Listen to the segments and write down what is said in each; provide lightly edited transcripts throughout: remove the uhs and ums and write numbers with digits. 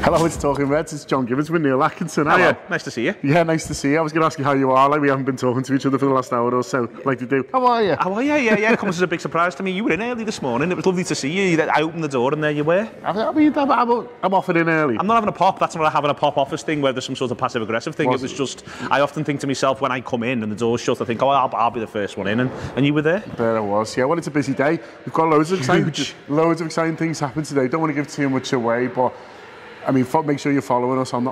Hello, it's Talking Reds. It's John Gibbons with Neil Atkinson. Hello, Hiya. nice to see you. Yeah, nice to see you. I was going to ask you how you are. Like, we haven't been talking to each other for the last hour or so, like we do. How are you? How are you? Yeah. It comes as a big surprise to me. You were in early this morning. It was lovely to see you. I opened the door and there you were. I mean, I'm offered in early. I'm not having a pop. That's not having a pop office thing where there's some sort of passive-aggressive thing. It was just, I often think to myself when I come in and the door's shut, I think, oh, I'll be the first one in. And you were there. There I was. Yeah, well, it's a busy day. We've got loads of exciting things happen today. Don't want to give too much away, but I mean, make sure you're following us on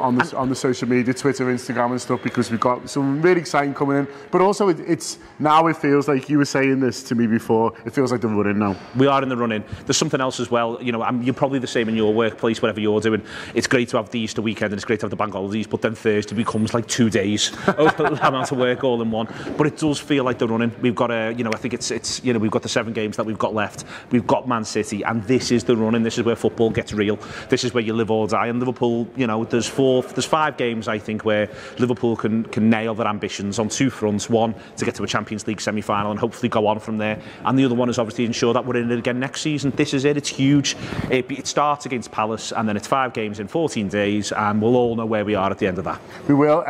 the social media, Twitter, Instagram and stuff, because we've got some really exciting coming in. But also, it's now it feels like, you were saying this to me before, it feels like the run-in now. We are in the run-in. There's something else as well. You know, you're probably the same in your workplace, whatever you're doing. It's great to have the Easter weekend and it's great to have the bank holidays, but then Thursday becomes like 2 days of amount of work all in one. But it does feel like the run-in. We've got I think it's we've got the 7 games that we've got left. We've got Man City, and this is the run-in. This is where football gets real. This is where you live or die. And Liverpool, there's 5 games, I think, where Liverpool can nail their ambitions on 2 fronts. One, to get to a Champions League semi-final and hopefully go on from there. And the other one is obviously ensure that we're in it again next season. This is it. It's huge. It starts against Palace, and then it's 5 games in 14 days, and we'll all know where we are at the end of that. We will.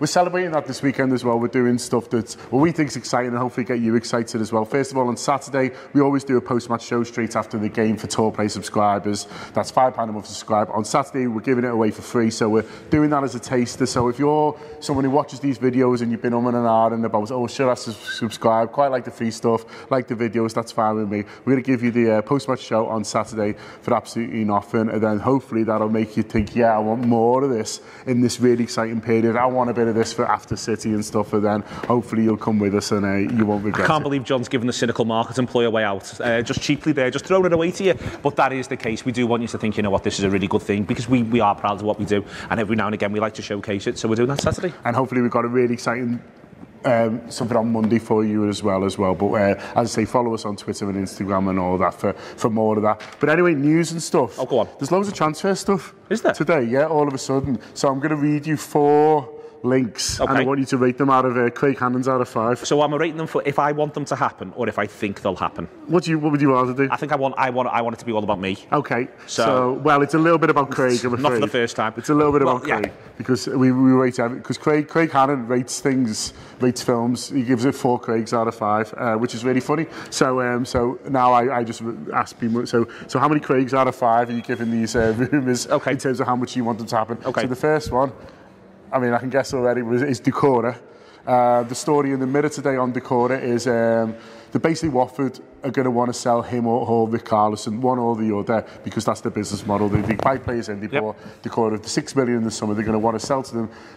We're celebrating that this weekend as well. We're doing stuff that we think is exciting and hopefully get you excited as well. First of all, on Saturday, we always do a post-match show straight after the game for Tour Play subscribers. That's £5 a month to subscribe. On Saturday, we're giving it away for free, so we're doing that as a taster. So if you're someone who watches these videos and you've been and and about, oh, should I subscribe? Quite like the free stuff, like the videos, that's fine with me. We're going to give you the post-match show on Saturday for absolutely nothing, and then hopefully that'll make you think, yeah, I want more of this in this really exciting period. I want a bit of this for after City and stuff, and then hopefully you'll come with us and you won't regret it. I can't believe John's given the cynical market employer way out. Just cheaply there, just throwing it away to you. But that is the case. We do want you to think, you know what, this is a really good thing, because we are proud of what we do, and every now and again we like to showcase it, so we're doing that Saturday. And hopefully we've got a really exciting something on Monday for you as well. But as I say, follow us on Twitter and Instagram and all that for more of that. But anyway, news and stuff. Oh, go on. There's loads of transfer stuff. Is there? Today, yeah, all of a sudden. So I'm going to read you 4 links, okay, and I want you to rate them out of Craig Hannon's out of 5. So I'm rating them for if I want them to happen or if I think they'll happen. What would you rather do? I think I want it to be all about me. Okay. So well, it's a little bit about Craig, I'm afraid. Not for the first time. It's a little bit about Craig, yeah, because we rate everything. Because Craig Hannon rates films. He gives it 4 Craigs out of 5, which is really funny. So now I just ask people. So how many Craigs out of 5 are you giving these rumours? Okay. In terms of how much you want them to happen. Okay. So the first one, I mean, I can guess already, is Doucouré. The story in the Mirror today on Doucouré is that basically Watford are going to want to sell him or Rick Alisson, one or the other, because that's the business model. They buy players in, they bought Doucouré for $6 million in the summer. They're going to want to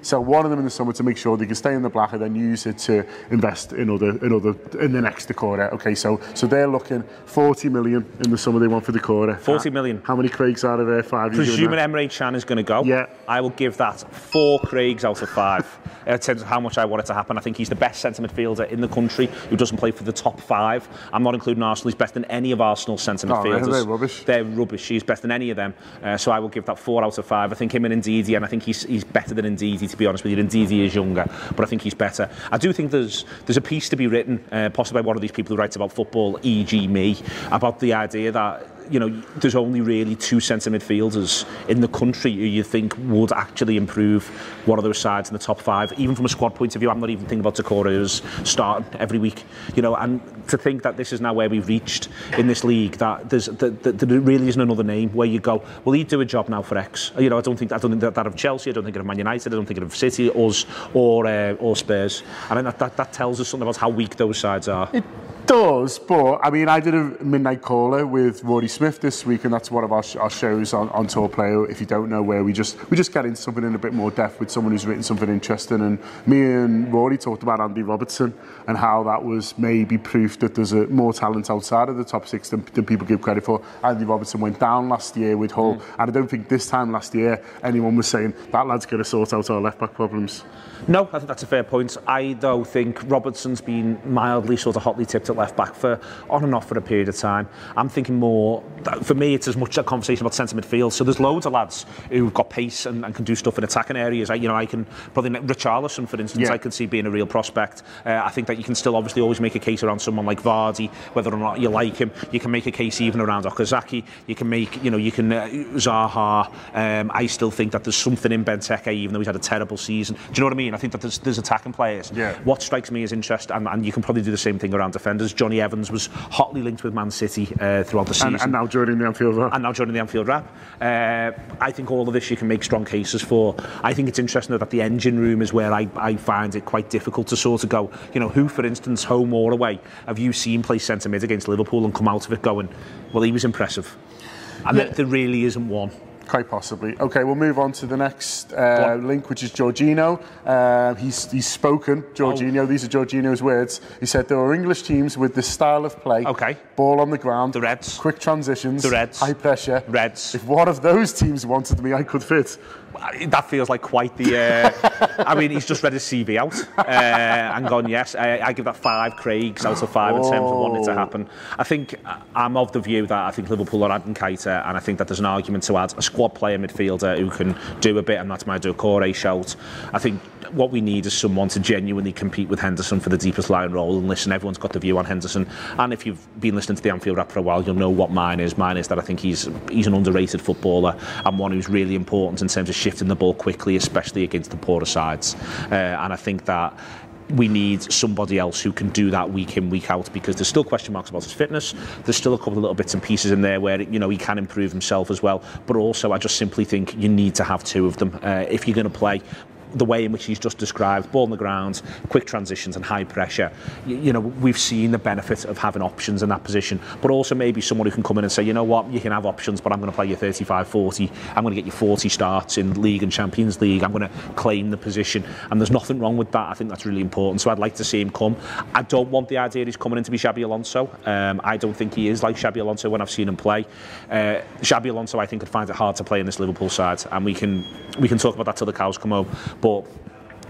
sell one of them in the summer to make sure they can stay in the black, and then use it to invest in the next Doucouré. Okay, so they're looking 40 million in the summer they want for Doucouré. 40 million. How many Craigs out of 5? Presuming Emre Can is going to go, yeah, I will give that 4 Craigs out of 5. In terms of how much I want it to happen, I think he's the best centre midfielder in the country who doesn't play for the top 5. I'm not including Arsenal. He's better than any of Arsenal's centre midfielders. They're rubbish. They're rubbish. He's better than any of them. So I will give that 4 out of 5. I think him and Ndidi, and I think he's better than Ndidi, to be honest with you. Ndidi is younger, but I think he's better. I do think there's a piece to be written, possibly by one of these people who writes about football, e.g. me, about the idea that, you know, there's only really 2 centre midfielders in the country who you think would actually improve one of those sides in the top 5. Even from a squad point of view, I'm not even thinking about Doucouré as starting every week. You know, and to think that this is now where we've reached in this league, that there really isn't another name where you go, well, he'd do a job now for X. You know, I don't think that of Chelsea, I don't think of Man United, I don't think of City, us, or Spurs. And that tells us something about how weak those sides are. It does, but I mean, I did a midnight caller with Rory Smith this week, and that's one of our shows on Tour Player. If you don't know, where we just get into something in a bit more depth with someone who's written something interesting. And me and Rory talked about Andy Robertson and how that was maybe proof that there's more talent outside of the top 6 than people give credit for. Andy Robertson went down last year with Hull, and I don't think this time last year anyone was saying that lad's going to sort out our left back problems. No, I think that's a fair point. I, though, think Robertson's been mildly sort of hotly tipped at left back for on and off for a period of time. I'm thinking more, for me, it's as much a conversation about centre midfield. So there's loads of lads who've got pace and can do stuff in attacking areas. I can probably Alisson, for instance, I could see being a real prospect. I think that you can still obviously always make a case around someone like Vardy, whether or not you like him. You can make a case even around Okazaki. You can make, Zaha. I still think that there's something in Benteke, even though he's had a terrible season. Do you know what I mean? I think that there's attacking players. Yeah. What strikes me as interest, and you can probably do the same thing around defenders. Johnny Evans was hotly linked with Man City throughout the season. And now joining the Anfield Wrap. I think all of this you can make strong cases for. I think it's interesting that the engine room is where I find it quite difficult to sort of go, who, for instance, home or away, have you seen play centre mid against Liverpool and come out of it going, well, he was impressive. And there really isn't one. Quite possibly. Okay, we'll move on to the next link, which is Jorginho. He's spoken, Jorginho. These are Jorginho's words. He said there are English teams with this style of play. Okay. Ball on the ground. The Reds. Quick transitions. The Reds. High pressure. Reds. If one of those teams wanted me, I could fit. That feels like quite the... I mean, he's just read his CV out and gone, yes. I give that 5 Craigs out of 5 in terms of wanting it to happen. I think I'm of the view that I think Liverpool are adding Keita, and I think that there's an argument to add a squad player midfielder who can do a bit, and that's my Doucouré shout. I think what we need is someone to genuinely compete with Henderson for the deepest line role. And listen, everyone's got the view on Henderson, and if you've been listening to the Anfield Wrap for a while, you'll know what mine is. Mine is that I think he's an underrated footballer and one who's really important in terms of shifting the ball quickly, especially against the poorer sides. And I think that we need somebody else who can do that week in, week out, because there's still question marks about his fitness. There's still a couple of little bits and pieces in there where he can improve himself as well. But also, I just simply think you need to have 2 of them if you're going to play the way in which he's just described, ball on the ground, quick transitions and high pressure. We've seen the benefit of having options in that position, but also maybe someone who can come in and say, you know what, you can have options, but I'm going to play you 35-40, I'm going to get you 40 starts in League and Champions League, I'm going to claim the position, and there's nothing wrong with that. I think that's really important, so I'd like to see him come. I don't want the idea he's coming in to be Xabi Alonso. I don't think he is like Xabi Alonso when I've seen him play. Xabi Alonso, I think, could find it hard to play in this Liverpool side, and we can talk about that till the cows come home. But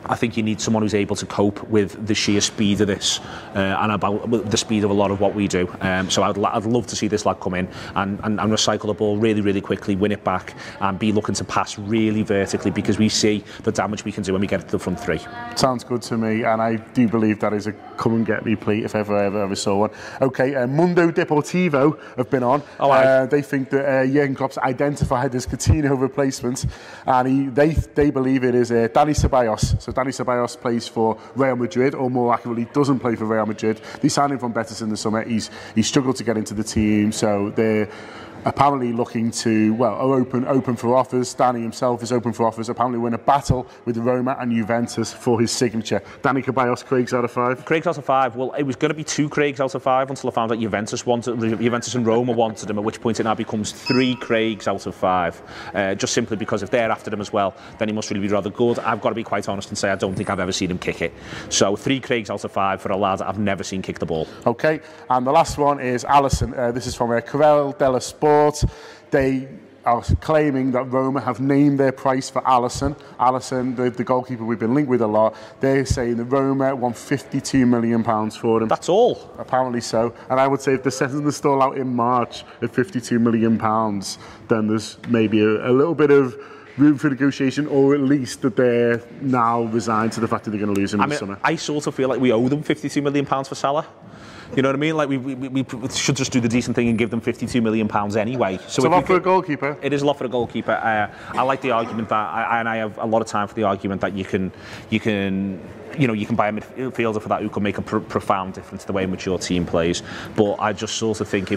I think you need someone who's able to cope with the sheer speed of this and about the speed of a lot of what we do. So I'd love to see this lad come in and recycle the ball really, really quickly, win it back, and be looking to pass really vertically, because we see the damage we can do when we get to the front 3. Sounds good to me, and I do believe that is a come and get me plea if ever saw one. Okay, Mundo Deportivo have been on. They think that Jürgen Klopp's identified his Coutinho replacement, and they believe it is Dani Ceballos. So Dani Ceballos plays for Real Madrid, or more accurately, doesn't play for Real Madrid. They signed him from Betis in the summer. He's struggled to get into the team, so they're apparently looking to, open for offers. Dani himself is open for offers. Apparently win a battle with Roma and Juventus for his signature. Dani Ceballos, Craigs out of 5? Craigs out of 5. Well, it was going to be 2 Craigs out of 5 until I found out Juventus and Roma wanted him, at which point it now becomes 3 Craigs out of 5. Just simply because if they're after him as well, then he must really be rather good. I've got to be quite honest and say I don't think I've ever seen him kick it. So 3 Craigs out of 5 for a lad I've never seen kick the ball. Okay, and the last one is Alisson. This is from Corriere dello Sport. They are claiming that Roma have named their price for Alisson. Alisson, the goalkeeper we've been linked with a lot, they're saying that Roma want £52 million for him. That's all? Apparently so. And I would say if they're setting the stall out in March at £52 million, then there's maybe a little bit of room for negotiation, or at least that they're now resigned to the fact that they're going to lose him this summer. I sort of feel like we owe them £52 million for Salah. You know what I mean? Like we should just do the decent thing and give them £52 million anyway. So it's a lot for a goalkeeper. It is a lot for a goalkeeper. I like the argument that, and I have a lot of time for the argument that you can buy a midfielder for that who can make a profound difference to the way in which your team plays. But I just sort of think I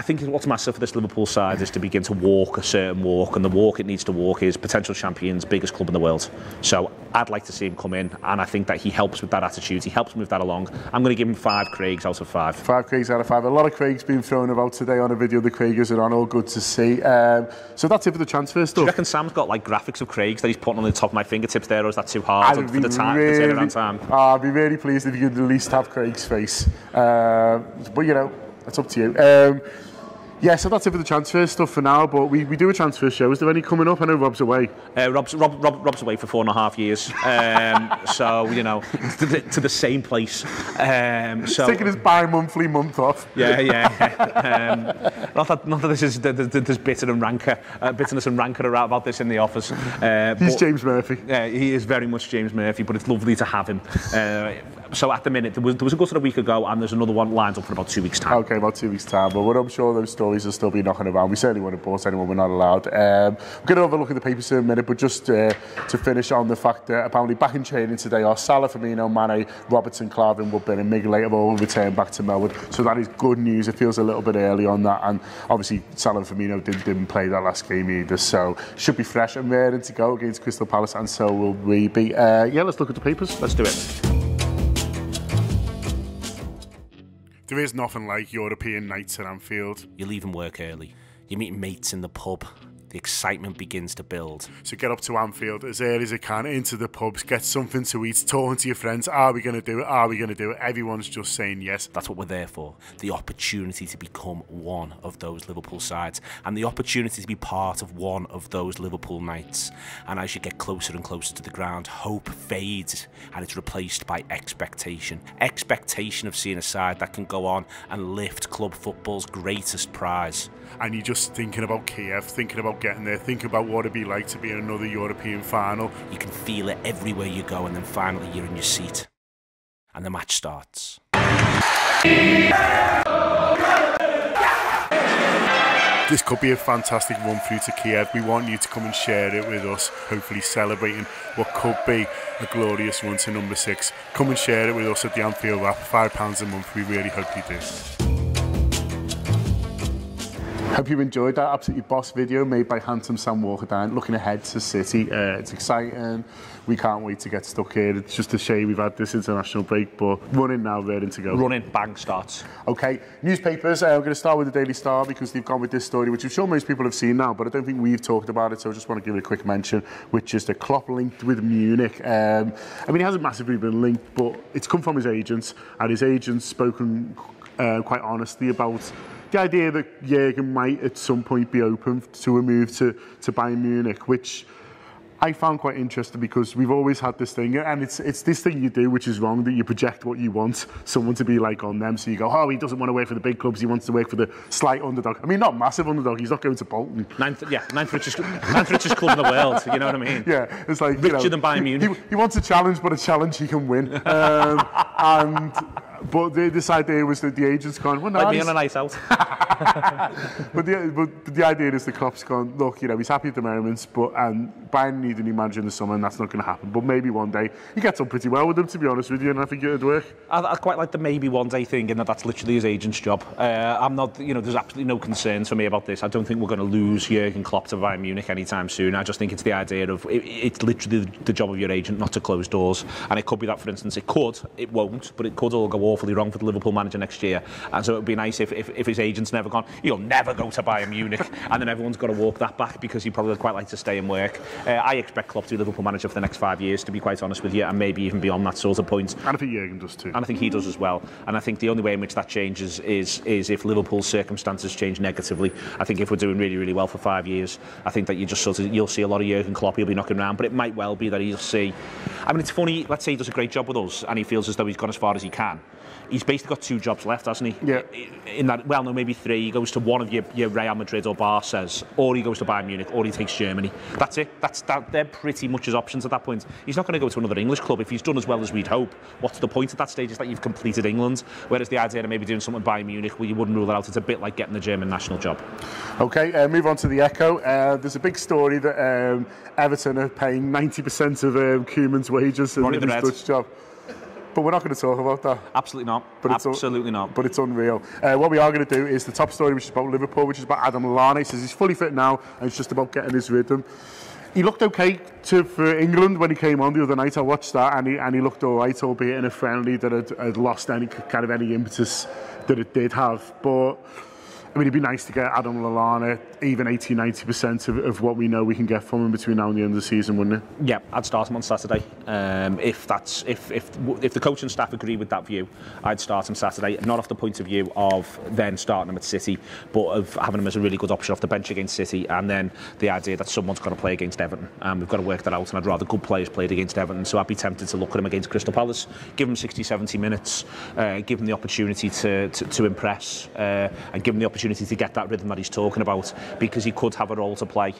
think what's massive for this Liverpool side is to begin to walk a certain walk, and the walk it needs to walk is potential champions, biggest club in the world. So I'd like to see him come in, and I think that he helps with that attitude. He helps move that along. I'm going to give him 5 Craigs out of 5. 5 Craigs out of 5. A lot of Craigs being thrown about today on a video. The Craigers are on, all good to see. So that's it for the transfer stuff. Do you reckon Sam's got like graphics of Craigs that he's putting on the top of my fingertips there, or is that too hard for the time? I'd be really pleased if you could at least have Craig's face. But it's up to you. Yeah, so that's it for the transfer stuff for now, but we do a transfer show. Is there any coming up? I know Rob's away. Rob's away for 4.5 years, so, you know, to the same place. So taking his bi-monthly month off. Yeah. Not that this is there's bitterness and rancor about this in the office. He's James Murphy. He is very much James Murphy, but it's lovely to have him. So at the minute, there was a gutter a week ago, and there's another one lined up for about 2 weeks' time. Okay, about 2 weeks' time, but I'm sure those stories will still be knocking around. We certainly wouldn't have bought anyone we're not allowed. We're going to have a look at the papers in a minute, but just to finish on the fact that apparently back in training today are Salah, Firmino, Mane, Robertson, Clarvin, Woodburn and Mignolet have all returned back to Melwood. So that is good news. It feels a little bit early on that, and obviously Salah and Firmino didn't play that last game either, so should be fresh and ready to go against Crystal Palace, and so will we be. Yeah, let's look at the papers. Let's do it. There is nothing like European nights at Anfield. You're leaving work early. You're meeting mates in the pub. The excitement begins to build. So get up to Anfield as early as you can, into the pubs, get something to eat, talking to your friends. Are we going to do it? Are we going to do it? Everyone's just saying yes. That's what we're there for. The opportunity to become one of those Liverpool sides, and the opportunity to be part of one of those Liverpool nights. And as you get closer and closer to the ground, hope fades and it's replaced by expectation. Expectation of seeing a side that can go on and lift club football's greatest prize. And you're just thinking about Kiev, thinking about getting there, thinking about what it'd be like to be in another European final. You can feel it everywhere you go, and then finally you're in your seat. And the match starts. This could be a fantastic run through to Kiev. We want you to come and share it with us, hopefully celebrating what could be a glorious run to number 6. Come and share it with us at the Anfield app, £5 a month. We really hope you do. Hope you enjoyed that absolutely boss video made by handsome Sam Walker-Down, looking ahead to City. It's exciting. We can't wait to get stuck here. It's just a shame we've had this international break, but running now, ready to go. Running, bang, starts. Okay, newspapers. We're going to start with the Daily Star because they've gone with this story, which I'm sure most people have seen now, but I don't think we've talked about it, so I just want to give it a quick mention, which is the Klopp linked with Munich. I mean, he hasn't massively been linked, but it's come from his agents, and his agent's spoken quite honestly about the idea that Jürgen might at some point be open to a move to Bayern Munich, which I found quite interesting because we've always had this thing, and it's this thing you do which is wrong, that you project what you want someone to be like on them. So you go, oh, he doesn't want to work for the big clubs, he wants to work for the slight underdog. I mean, not massive underdog, he's not going to Bolton. Ninth richest club in the world, you know what I mean? Yeah, it's like, richer than Bayern Munich. He wants a challenge, but a challenge he can win. But this idea was that the agent's gone, well, no, like me on a night out. but the idea is the Klopp's gone, look, you know, he's happy at the moment, but Bayern need a new manager in the summer, and that's not going to happen. But maybe one day he gets on pretty well with them, to be honest with you, and I think it'd work. I quite like the maybe one day thing, in that that's literally his agent's job. I'm not, you know, there's absolutely no concerns for me about this. I don't think we're going to lose Jürgen Klopp to Bayern Munich anytime soon. I just think it's the idea of it's literally the job of your agent not to close doors, and it could be that, for instance, it won't, but it could all go awfully wrong for the Liverpool manager next year. And so it would be nice if his agent's never gone, you'll never go to Bayern Munich, and then everyone's got to walk that back because he probably would quite like to stay and work. I expect Klopp to be Liverpool manager for the next 5 years, to be quite honest with you, and maybe even beyond that sort of point. And I think Jürgen does too. And I think he does as well. And I think the only way in which that changes is if Liverpool's circumstances change negatively. I think if we're doing really, really well for 5 years, I think that you'll see a lot of Jürgen Klopp. He'll be knocking around, but it might well be that he'll see. I mean, it's funny. Let's say he does a great job with us, and he feels as though he's gone as far as he can. He's basically got 2 jobs left, hasn't he? Yeah. In that, well, no, maybe 3. He goes to one of your Real Madrid or Barças, or he goes to Bayern Munich, or he takes Germany. That's it. They're pretty much his options at that point. He's not going to go to another English club if he's done as well as we'd hope. What's the point at that stage? Is that you've completed England. Whereas the idea of maybe doing something Bayern Munich, well, you wouldn't rule that out. It's a bit like getting the German national job. Okay, move on to the Echo. There's a big story that Everton are paying 90% of Koeman's wages in his Dutch job. But we're not going to talk about that. Absolutely not. Absolutely not. But it's unreal. What we are going to do is the top story, which is about Liverpool, which is about Adam Lallana. He says he's fully fit now, and it's just about getting his rhythm. He looked okay for England when he came on the other night. I watched that, and he looked all right, albeit in a friendly that had lost any impetus that it did have. But I mean, it'd be nice to get Adam Lallana even 80-90% of what we know we can get from him between now and the end of the season, wouldn't it? Yeah, I'd start him on Saturday. If the coaching staff agree with that view, I'd start him Saturday. Not off the point of view of then starting him at City, but of having him as a really good option off the bench against City, and then the idea that someone's got to play against Everton. We've got to work that out, and I'd rather good players played against Everton. So I'd be tempted to look at him against Crystal Palace, give him 60-70 minutes, give him the opportunity to impress, and give him the opportunity to get that rhythm that he's talking about, because he could have a role to play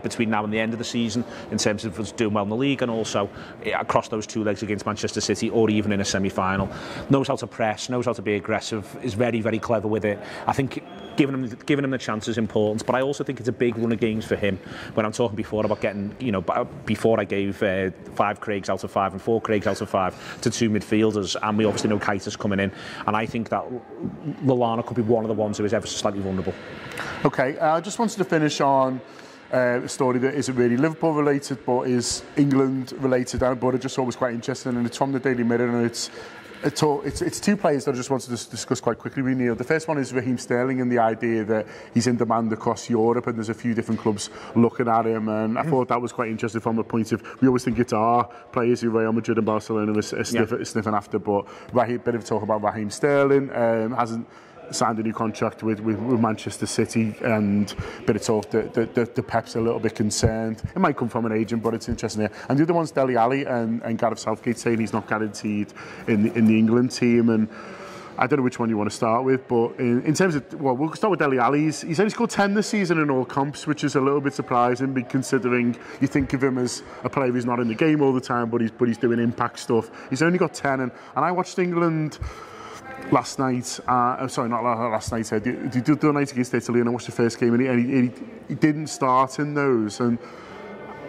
between now and the end of the season in terms of us doing well in the league, and also across those two legs against Manchester City, or even in a semi-final. Knows how to press, knows how to be aggressive, is very, very clever with it. I think giving him the chance is important, but I also think it's a big run of games for him. When I'm talking before about getting, you know, before I gave 5 Craigs out of 5 and 4 Craigs out of 5 to 2 midfielders, and we obviously know Keita's coming in, and I think that Lallana could be one of the ones who is ever so slightly vulnerable. Okay, I just wanted to finish on a story that isn't really Liverpool related, but is England related, but I just thought was quite interesting, and it's from the Daily Mirror, and it's 2 players that I just wanted to discuss quite quickly with Neil. The first one is Raheem Sterling, and the idea that he's in demand across Europe, and there's a few different clubs looking at him, and I thought that was quite interesting from the point of, we always think it's our players who Real Madrid and Barcelona are sniffing after, but a bit of talk about Raheem Sterling, hasn't signed a new contract with Manchester City, and a bit of talk that the Pep's a little bit concerned. It might come from an agent, but it's interesting there. And the other one's Dele Alli, and Gareth Southgate saying he's not guaranteed in the England team, and I don't know which one you want to start with, but in terms of, well, we'll start with Dele Alli. He's only scored 10 this season in all comps, which is a little bit surprising, considering you think of him as a player who's not in the game all the time, but he's doing impact stuff. He's only got 10, and I watched England last night, sorry, not last night, the night against Italy, and I watched the first game, and he didn't start in those, and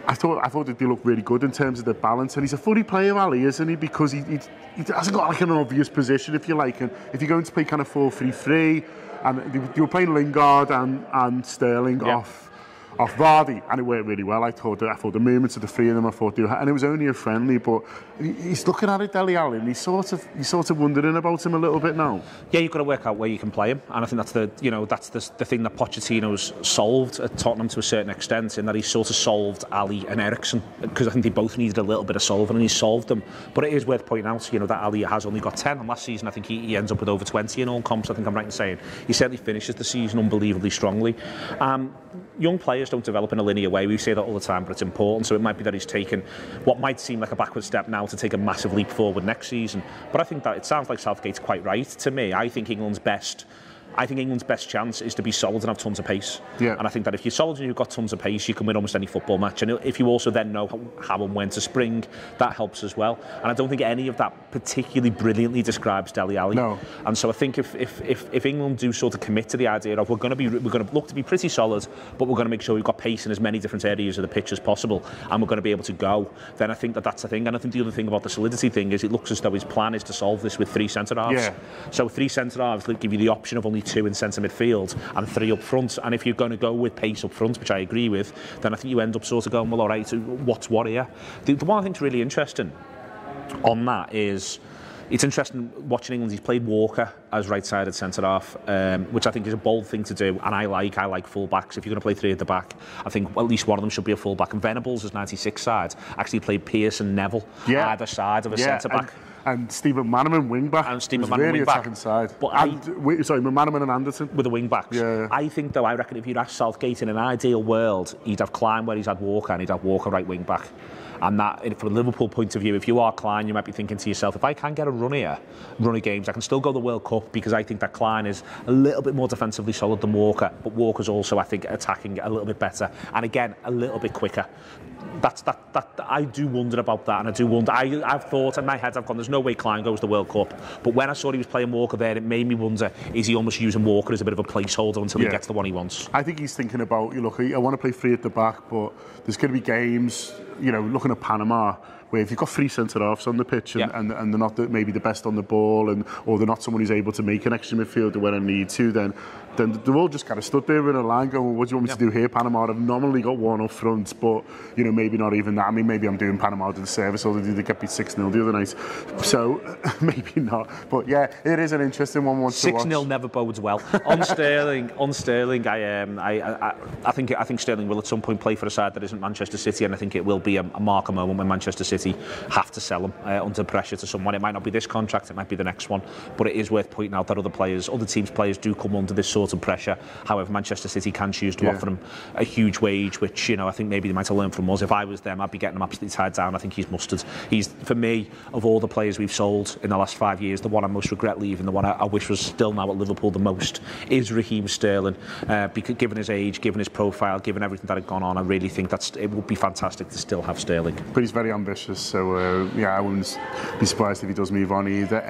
I thought that they looked really good in terms of the balance, and he's a funny player, Ali, isn't he? Because he hasn't got like an obvious position, if you like, and if you're going to play kind of 4-3-3, and they were playing Lingard and Sterling off Vardy, and it worked really well. I thought the movements of the 3 of them, and it was only a friendly, but he's looking at it, Dele Alli, and he's sort of wondering about him a little bit now. Yeah, you've got to work out where you can play him, and I think that's the thing that Pochettino's solved at Tottenham to a certain extent, in that he's sort of solved Ali and Eriksen, because I think they both needed a little bit of solving, and he's solved them. But it is worth pointing out, that Ali has only got 10, and last season I think he ends up with over 20 in all comps. I think I'm right in saying he certainly finishes the season unbelievably strongly. Young players don't develop in a linear way. We say that all the time, but it's important. So it might be that he's taken what might seem like a backward step now to take a massive leap forward next season. But I think that it sounds like Southgate's quite right to me. I think England's best chance is to be solid and have tons of pace. Yeah. And I think that if you're solid and you've got tons of pace, you can win almost any football match. And if you also then know how and when to spring, that helps as well. And I don't think any of that particularly brilliantly describes Dele Alli. No. And so I think if England do sort of commit to the idea of we're going to look to be pretty solid, but we're going to make sure we've got pace in as many different areas of the pitch as possible, and we're going to be able to go, then I think that's the thing. And I think the other thing about the solidity thing is it looks as though his plan is to solve this with 3 centre-halves. Yeah. So 3 centre-halves give you the option of only 2 in centre midfield and 3 up front, and if you're going to go with pace up front, which I agree with, then I think you end up sort of going, well, all right, so what's what here? The one I think's really interesting on that is, it's interesting watching England. He's played Walker as right-sided centre-half, which I think is a bold thing to do, and I like full-backs. If you're going to play 3 at the back, I think at least one of them should be a full-back. And Venables, as 96 side, actually played Pearce and Neville either side of a centre-back. And Stephen McManaman wing-back. And Stephen McManaman really wing-back. Attacking side. But McManaman and Anderson. With the wing-backs. Yeah. I reckon if you'd ask Southgate in an ideal world, he'd have Klein where he's had Walker, and he'd have Walker right wing-back. And that, from a Liverpool point of view, if you are Klein, you might be thinking to yourself, if I can get a run of games, I can still go the World Cup, because I think that Klein is a little bit more defensively solid than Walker, but Walker's also, I think, attacking a little bit better, and again, a little bit quicker. I do wonder about that, and I do wonder. I've thought in my head, I've gone, there's no way Klein goes to the World Cup, but when I saw he was playing Walker there, it made me wonder, is he almost using Walker as a bit of a placeholder until he gets the one he wants? I think he's thinking about, look, I want to play 3 at the back, but there's going to be games, looking at Panama, where if you've got 3 centre-halves on the pitch and they're not maybe the best on the ball, or they're not someone who's able to make an extra midfielder when I need to, then then they're all just kind of stood there in a line going, what do you want me to do here, Panama? I've nominally got one up front, but, you know, maybe not even that. I mean, maybe I'm doing Panama to the service, or they get beat 6-0 the other night. So, maybe not. But yeah, it is an interesting one to watch. 6-0 never bodes well. On Sterling, I think Sterling will at some point play for a side that isn't Manchester City, and I think it will be a marker moment when Manchester City have to sell him under pressure to someone. It might not be this contract, it might be the next one, but it is worth pointing out that other teams' players do come under this sort of pressure. However, Manchester City can choose to offer him a huge wage, which, you know, I think maybe they might have learned from us. If I was them, I'd be getting him absolutely tied down. I think he's mustard. He's, for me, of all the players we've sold in the last 5 years, the one I most regret leaving, the one I wish was still now at Liverpool the most, is Raheem Sterling. Because given his age, given his profile, given everything that had gone on, I really think it would be fantastic to still have Sterling. But he's very ambitious, so yeah, I wouldn't be surprised if he does move on either.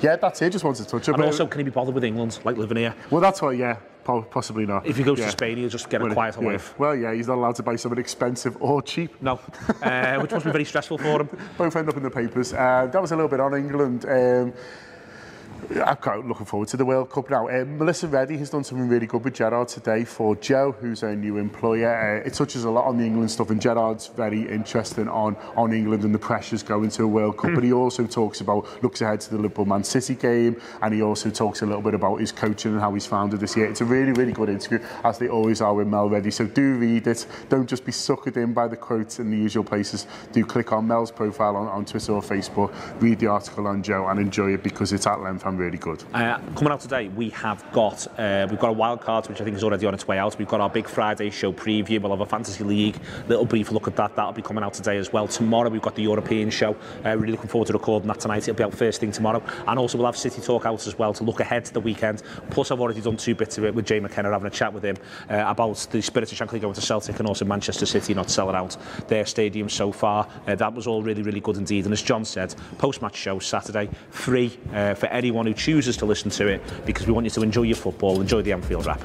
Yeah, that's it. Just wanted to touch on it. And also, can he be bothered with England, like living here? Well, that's what. Yeah. Possibly not. If he goes to Spain, he'll just get a quieter life. Well, yeah, he's not allowed to buy something expensive or cheap. No, which must be very stressful for him. Both end up in the papers. That was a little bit on England. I'm quite looking forward to the World Cup now. Melissa Reddy has done something really good with Gerrard today for Joe, who's her new employer. It touches a lot on the England stuff, and Gerrard's very interested on England and the pressures going to a World Cup. But he also looks ahead to the Liverpool-Man City game, and he also talks a little bit about his coaching and how he's found it this year. It's a really, really good interview, as they always are with Mel Reddy. So do read it. Don't just be suckered in by the quotes in the usual places. Do click on Mel's profile on Twitter or Facebook, read the article on Joe, and enjoy it, because it's at length and really good. Coming out today, we've got a wild card, which I think is already on its way out. We've got our big Friday show preview. We'll have a fantasy league, little brief look at that. That'll be coming out today as well. Tomorrow we've got the European show. Really looking forward to recording that tonight. It'll be out first thing tomorrow, and also we'll have City Talk out as well to look ahead to the weekend. Plus, I've already done 2 bits of it with Jay McKenna, having a chat with him about the spirit of Shankly going to Celtic, and also Manchester City not selling out their stadium so far. That was all really, really good indeed. And as John said, post-match show Saturday, free for anyone who chooses to listen to it, because we want you to enjoy your football, enjoy the Anfield wrap.